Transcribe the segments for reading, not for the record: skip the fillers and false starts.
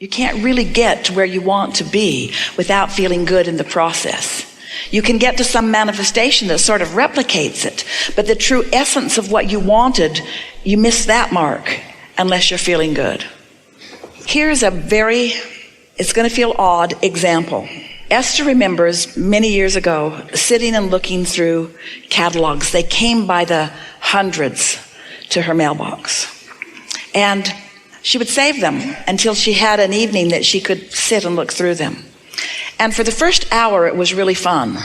You can't really get to where you want to be without feeling good in the process. You can get to some manifestation that sort of replicates it, but the true essence of what you wanted, you miss that mark unless you're feeling good. Here's it's going to feel odd example. Esther remembers many years ago sitting and looking through catalogs. They came by the hundreds to her mailbox. And she would save them until she had an evening that she could sit and look through them. And for the first hour, it was really fun.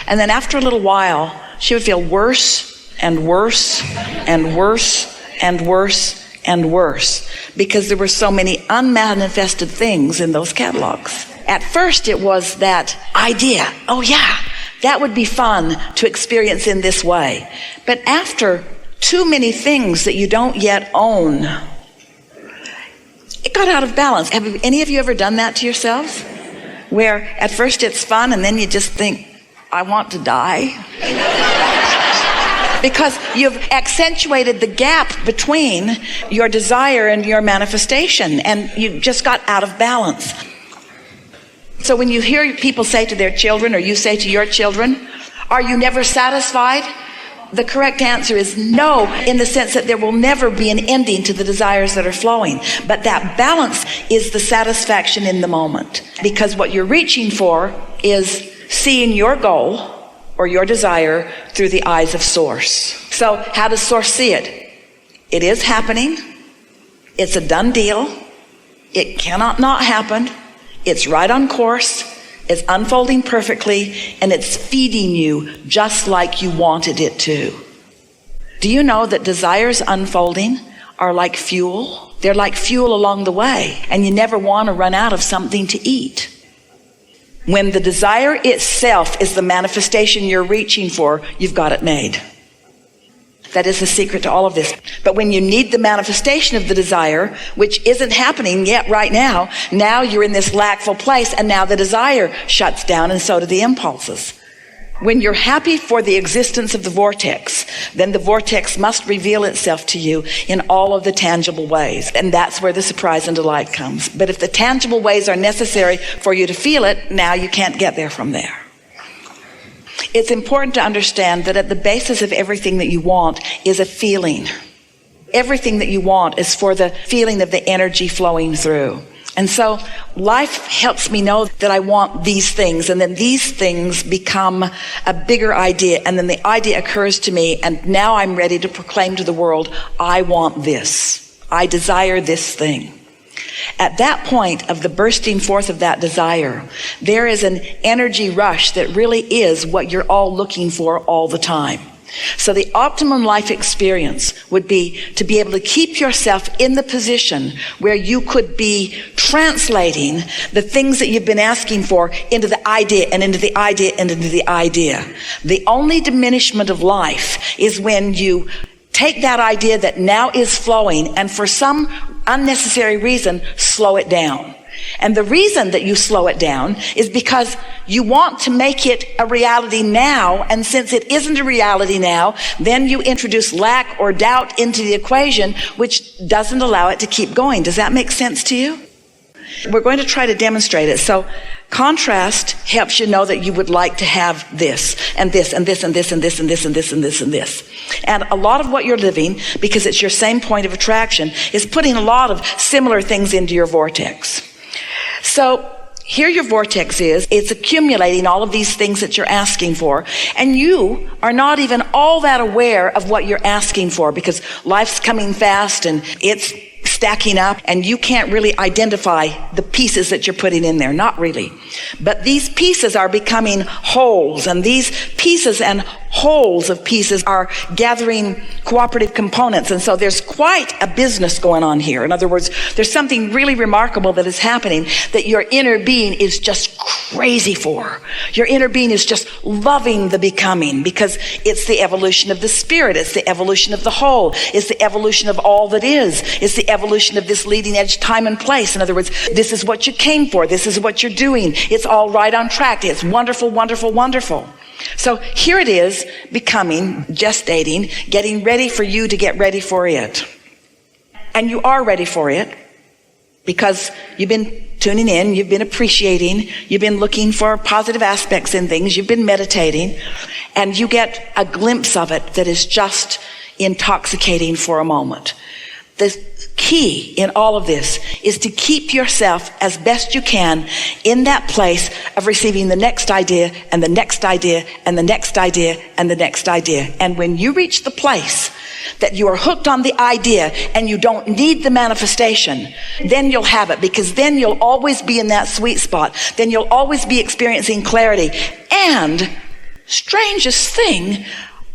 And then after a little while, she would feel worse and worse and worse and worse and worse because there were so many unmanifested things in those catalogs. At first, it was that idea, oh yeah, that would be fun to experience in this way. But after too many things that you don't yet own, it got out of balance. Have any of you ever done that to yourselves? Where at first it's fun and then you just think, I want to die. Because you've accentuated the gap between your desire and your manifestation, and you just got out of balance. So when you hear people say to their children, or you say to your children, are you never satisfied? The correct answer is no, in the sense that there will never be an ending to the desires that are flowing. But that balance is the satisfaction in the moment. Because what you're reaching for is seeing your goal or your desire through the eyes of Source. So how does Source see it? It is happening. It's a done deal. It cannot not happen. It's right on course. It's unfolding perfectly, and it's feeding you just like you wanted it to. Do you know that desires unfolding are like fuel? They're like fuel along the way, and you never want to run out of something to eat. When the desire itself is the manifestation you're reaching for, you've got it made. That is the secret to all of this. But when you need the manifestation of the desire, which isn't happening yet right now you're in this lackful place, and now the desire shuts down, and so do the impulses. When you're happy for the existence of the vortex, then the vortex must reveal itself to you in all of the tangible ways. And that's where the surprise and delight comes. But if the tangible ways are necessary for you to feel it, now you can't get there from there. It's important to understand that at the basis of everything that you want is a feeling. Everything that you want is for the feeling of the energy flowing through. And so life helps me know that I want these things, and then these things become a bigger idea, and then the idea occurs to me, and now I'm ready to proclaim to the world, I want this. I desire this thing. At that point of the bursting forth of that desire, there is an energy rush that really is what you're all looking for all the time. So the optimum life experience would be to be able to keep yourself in the position where you could be translating the things that you've been asking for into the idea and into the idea and into the idea. The only diminishment of life is when you take that idea that now is flowing and for some unnecessary reason, slow it down. And the reason that you slow it down is because you want to make it a reality now, and since it isn't a reality now, then you introduce lack or doubt into the equation, which doesn't allow it to keep going. Does that make sense to you? We're going to try to demonstrate it. So contrast helps you know that you would like to have this and this and this and this and this and this and this and this and this. And a lot of what you're living, because it's your same point of attraction, is putting a lot of similar things into your vortex. So here your vortex is, it's accumulating all of these things that you're asking for, and you are not even all that aware of what you're asking for because life's coming fast and it's stacking up, and you can't really identify the pieces that you're putting in there, not really. But these pieces are becoming wholes, and these pieces and wholes of pieces are gathering cooperative components, and so there's quite a business going on here. In other words, there's something really remarkable that is happening that your inner being is just crazy for. Your inner being is just loving the becoming, because it's the evolution of the spirit, it's the evolution of the whole, it's the evolution of all that is, it's the evolution of this leading edge time and place. In other words, this is what you came for, this is what you're doing, it's all right on track, it's wonderful, wonderful, wonderful. So here it is, becoming, gestating, getting ready for you to get ready for it. And you are ready for it. because you've been tuning in, you've been appreciating, you've been looking for positive aspects in things, you've been meditating, and you get a glimpse of it that is just intoxicating for a moment. The key in all of this is to keep yourself as best you can in that place of receiving the next idea and the next idea and the next idea and the next idea. And when you reach the place that you are hooked on the idea and you don't need the manifestation, then you'll have it, because then you'll always be in that sweet spot. Then you'll always be experiencing clarity. And strangest thing,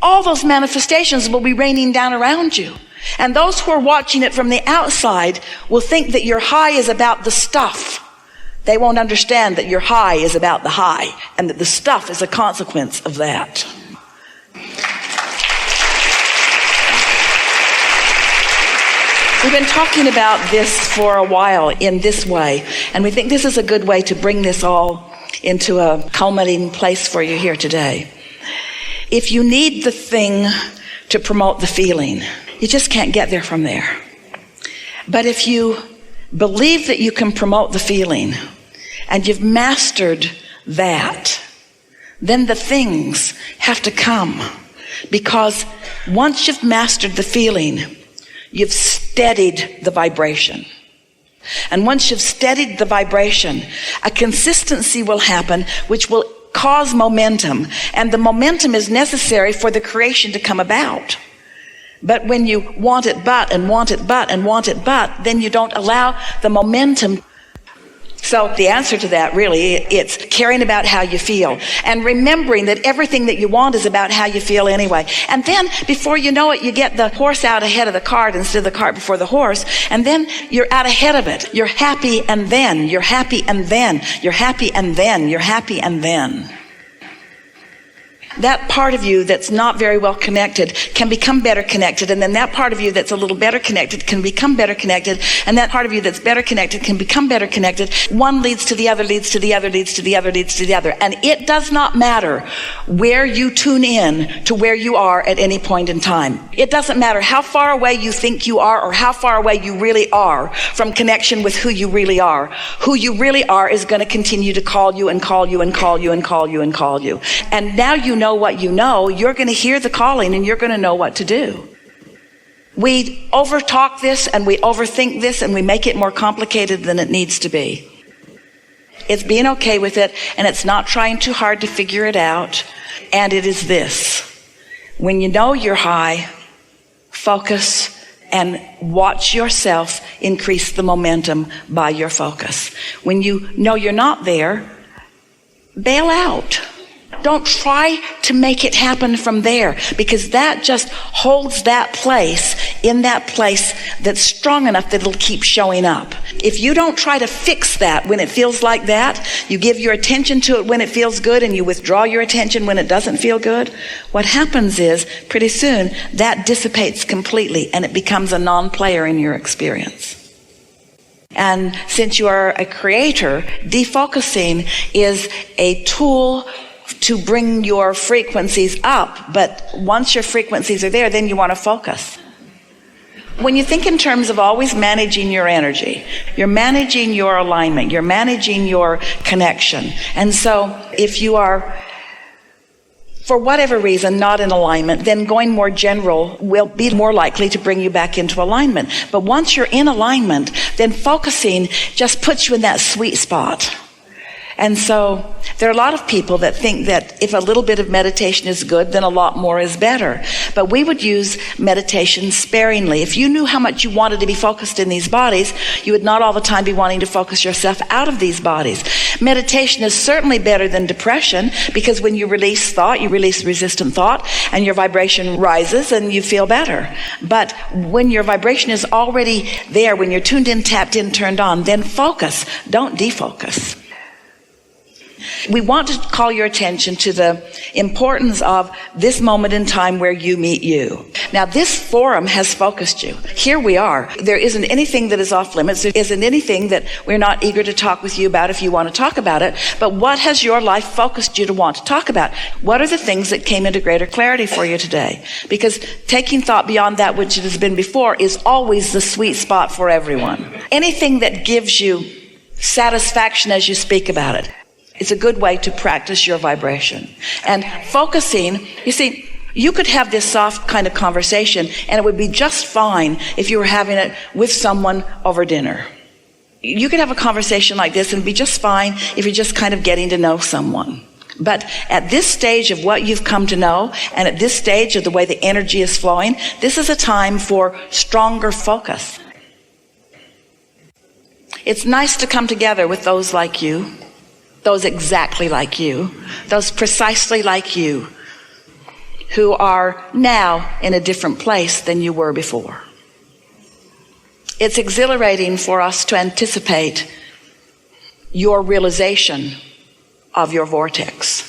all those manifestations will be raining down around you. And those who are watching it from the outside will think that your high is about the stuff. They won't understand that your high is about the high, and that the stuff is a consequence of that. We've been talking about this for a while in this way, and we think this is a good way to bring this all into a culminating place for you here today. If you need the thing to promote the feeling, you just can't get there from there. But if you believe that you can promote the feeling and you've mastered that, then the things have to come. Because once you've mastered the feeling, you've steadied the vibration. And once you've steadied the vibration, a consistency will happen which will cause momentum. And the momentum is necessary for the creation to come about. But when you want it but, and want it but, and want it but, then you don't allow the momentum. So the answer to that really, it's caring about how you feel and remembering that everything that you want is about how you feel anyway. And then before you know it, you get the horse out ahead of the cart instead of the cart before the horse. And then you're out ahead of it. You're happy and then, you're happy and then, you're happy and then, you're happy and then. That part of you that's not very well connected can become better connected, and then that part of you that's a little better connected can become better connected, and that part of you that's better connected can become better connected. One leads to the other, leads to the other, leads to the other, leads to the other. And it does not matter where you tune in to where you are at any point in time. It doesn't matter how far away you think you are or how far away you really are from connection with who you really are. Who you really are is going to continue to call you and call you and call you and call you and call you. And now you know what you know, you're going to hear the calling and you're going to know what to do. We overtalk this and we overthink this and we make it more complicated than it needs to be. It's being okay with it, and it's not trying too hard to figure it out. And it is this: when you know you're high, focus and watch yourself increase the momentum by your focus. When you know you're not there, bail out. Don't try to make it happen from there, because that just holds that place in that place that's strong enough that it'll keep showing up. If you don't try to fix that when it feels like that, you give your attention to it when it feels good and you withdraw your attention when it doesn't feel good, what happens is pretty soon that dissipates completely and it becomes a non-player in your experience. And since you are a creator, defocusing is a tool to bring your frequencies up. But once your frequencies are there, then you want to focus. When you think in terms of always managing your energy, you're managing your alignment, you're managing your connection. And so if you are, for whatever reason, not in alignment, then going more general will be more likely to bring you back into alignment. But once you're in alignment, then focusing just puts you in that sweet spot. And so there are a lot of people that think that if a little bit of meditation is good, then a lot more is better. But we would use meditation sparingly. If you knew how much you wanted to be focused in these bodies, you would not all the time be wanting to focus yourself out of these bodies. Meditation is certainly better than depression, because when you release thought, you release resistant thought, and your vibration rises and you feel better. But when your vibration is already there, when you're tuned in, tapped in, turned on, then focus. Don't defocus. We want to call your attention to the importance of this moment in time where you meet you. Now, this forum has focused you. Here we are. There isn't anything that is off limits. There isn't anything that we're not eager to talk with you about if you want to talk about it. But what has your life focused you to want to talk about? What are the things that came into greater clarity for you today? Because taking thought beyond that which it has been before is always the sweet spot for everyone. Anything that gives you satisfaction as you speak about it, it's a good way to practice your vibration. And focusing, you see, you could have this soft kind of conversation and it would be just fine if you were having it with someone over dinner. You could have a conversation like this and be just fine if you're just kind of getting to know someone. But at this stage of what you've come to know, and at this stage of the way the energy is flowing, this is a time for stronger focus. It's nice to come together with those like you, those exactly like you, those precisely like you, who are now in a different place than you were before. It's exhilarating for us to anticipate your realization of your vortex,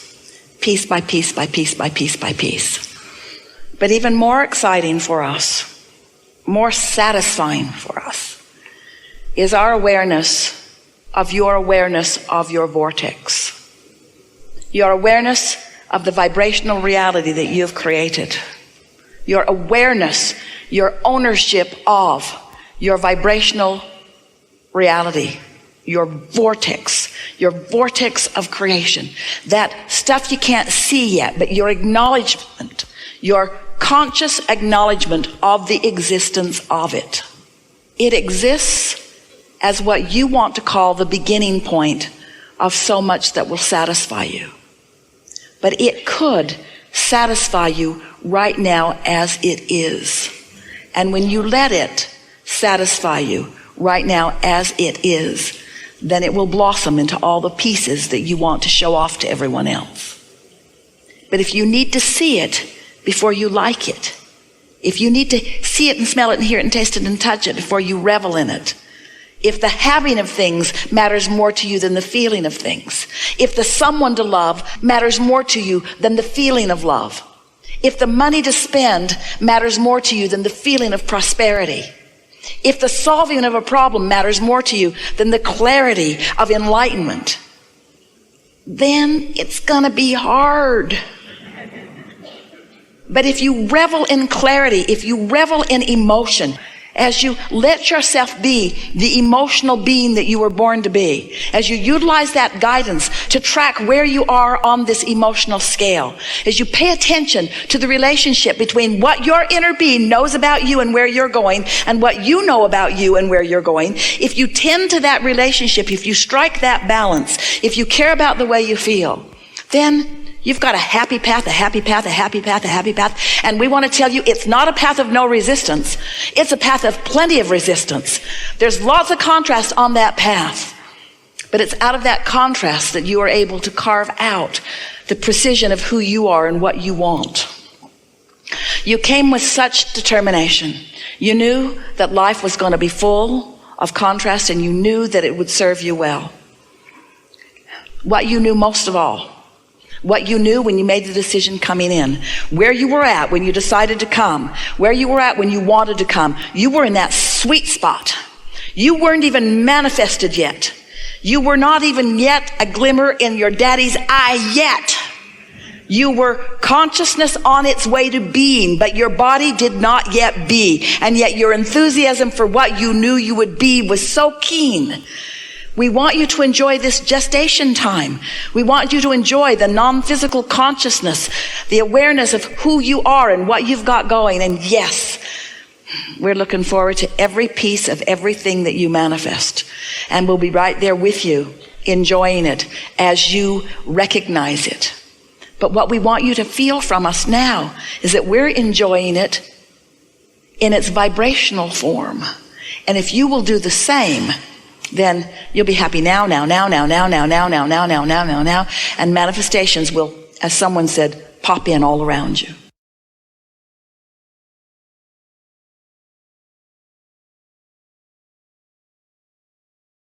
piece by piece by piece by piece by piece. But even more exciting for us, more satisfying for us, is our awareness of your vortex. Your awareness of the vibrational reality that you have created. Your awareness, your ownership of your vibrational reality, your vortex of creation. That stuff you can't see yet, but your acknowledgement, your conscious acknowledgement of the existence of it. It exists as what you want to call the beginning point of so much that will satisfy you. But it could satisfy you right now as it is. And when you let it satisfy you right now as it is, then it will blossom into all the pieces that you want to show off to everyone else. But if you need to see it before you like it, if you need to see it and smell it and hear it and taste it and touch it before you revel in it, if the having of things matters more to you than the feeling of things, if the someone to love matters more to you than the feeling of love, if the money to spend matters more to you than the feeling of prosperity, if the solving of a problem matters more to you than the clarity of enlightenment, then it's going to be hard. But if you revel in clarity, if you revel in emotion, as you let yourself be the emotional being that you were born to be, as you utilize that guidance to track where you are on this emotional scale, as you pay attention to the relationship between what your inner being knows about you and where you're going and what you know about you and where you're going, if you tend to that relationship, if you strike that balance, if you care about the way you feel, then you've got a happy path, a happy path, a happy path, a happy path. And we want to tell you it's not a path of no resistance. It's a path of plenty of resistance. There's lots of contrast on that path. But it's out of that contrast that you are able to carve out the precision of who you are and what you want. You came with such determination. You knew that life was going to be full of contrast and you knew that it would serve you well. What you knew most of all, what you knew when you made the decision coming in, where you were at when you decided to come, where you were at when you wanted to come, you were in that sweet spot. You weren't even manifested yet. You were not even yet a glimmer in your daddy's eye yet. You were consciousness on its way to being, but your body did not yet be. And yet your enthusiasm for what you knew you would be was so keen. We want you to enjoy this gestation time. We want you to enjoy the non-physical consciousness, the awareness of who you are and what you've got going. And yes, we're looking forward to every piece of everything that you manifest. And we'll be right there with you, enjoying it as you recognize it. But what we want you to feel from us now is that we're enjoying it in its vibrational form. And if you will do the same, then you'll be happy now, and manifestations will, as someone said, pop in all around you.